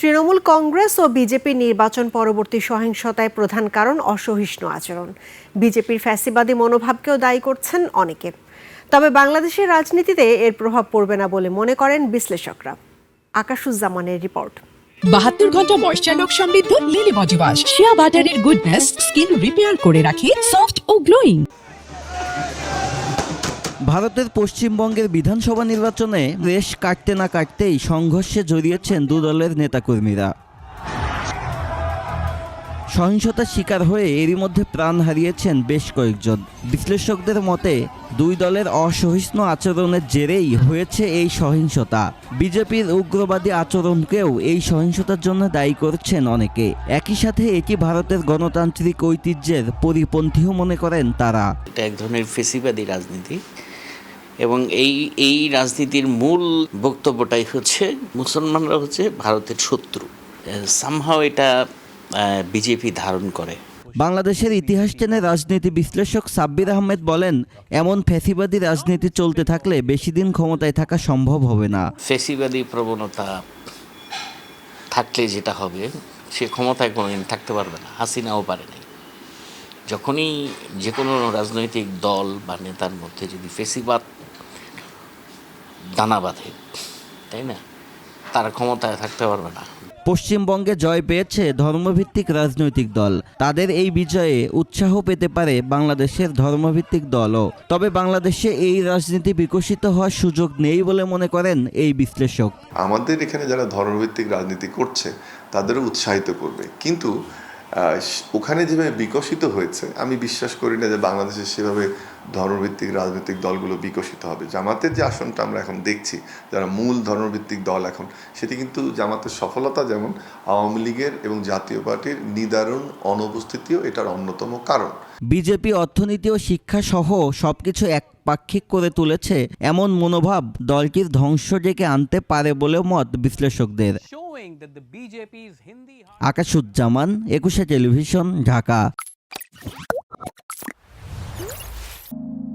তৃণমূল কংগ্রেস ও BJP নির্বাচন পরবর্তী সহিংসতায় প্রধান কারণ অসহিষ্ণু আচরণ। বিজেপির ফ্যাসিবাদী মনোভাবকেও দায়ী করছেন অনেকে। তবে বাংলাদেশের রাজনীতিতে এর প্রভাব পড়বে না বলে মনে করেন বিশ্লেষকরা। আকাশুজ্জামানের রিপোর্ট। 72 ঘন্টা ময়েশ্চার লক সমৃদ্ধ লিলি বডি ওয়াশ শিয়া বাটারের গুডনেস স্কিন রিপেয়ার করে রাখে সফট ও গ্লোয়িং। ভারতের পশ্চিমবঙ্গের বিধানসভা নির্বাচনে রেশ কাটতে না কাটতেই সংঘর্ষে জড়িয়েছেন দু দলের নেতাকর্মীরা। সহিংসতার শিকার হয়ে এরই মধ্যে প্রাণ হারিয়েছেন বেশ কয়েকজন। বিশ্লেষকদের মতে দুই দলের অসহিষ্ণু আচরণের জেরেই হয়েছে এই সহিংসতা। বিজেপির উগ্রবাদী আচরণকেও এই সহিংসতার জন্য দায়ী করছেন অনেকে। একই সাথে এটি ভারতের গণতান্ত্রিক ঐতিহ্যের পরিপন্থীও মনে করেন তারা। এটা এক ধরনের ফেসিবাদী রাজনীতি এবং এই রাজনীতির মূল বক্তব্যটাই হচ্ছে মুসলমানরা হচ্ছে ভারতের শত্রু। সামহাও এটা বিজেপি ধারণ করে। বাংলাদেশের ইতিহাস টেনে রাজনীতি বিশ্লেষক সাব্বির আহমেদ বলেন, এমন ফ্যাসিবাদী রাজনীতি চলতে থাকলে বেশি দিন ক্ষমতায় থাকা সম্ভব হবে না। ফেসিবাদী প্রবণতা থাকলে যেটা হবে, সে ক্ষমতায় কোনোদিন থাকতে পারবে না। হাসিনাও পারে নাই। যখনই যে কোনো রাজনৈতিক দল বা নেতার মধ্যে যদি ফেসিবাদ দানা বাঁধে, তাই না, তারা ক্ষমতায় থাকতে পারবে না। পশ্চিমবঙ্গে জয় পেয়েছে ধর্মভিত্তিক রাজনৈতিক দল। তাদের এই বিজয়ে উৎসাহ পেতে পারে বাংলাদেশের ধর্মভিত্তিক দলও। তবে বাংলাদেশে এই রাজনীতি বিকশিত হওয়ার সুযোগ নেই বলে মনে করেন এই বিশ্লেষক। আমাদের এখানে যারা ধর্মভিত্তিক রাজনীতি করছে তাদেরও উৎসাহিত করবে, কিন্তু ওখানে যেভাবে বিকশিত হয়েছে আমি বিশ্বাস করি না যে বাংলাদেশে সেভাবে ধর্মভিত্তিক রাজনৈতিক দলগুলো বিকশিত হবে। জামাতের যে আসনটা আমরা এখন দেখছি, যারা মূল ধর্মভিত্তিক দল এখন, সেটি কিন্তু জামাতের সফলতা যেমন আওয়ামী লীগের এবং জাতীয় পার্টির নিদারুণ অনুপস্থিতিও এটার অন্যতম কারণ। বিজেপি অর্থনীতি ও শিক্ষা সহ সবকিছু একপাক্ষিক করে তুলেছে, এমন মনোভাব দলটির ধ্বংস ডেকে আনতে পারে বলেও মত বিশ্লেষকদের। আকাশুজ্জামান, 21 টেলিভিশন, ঢাকা।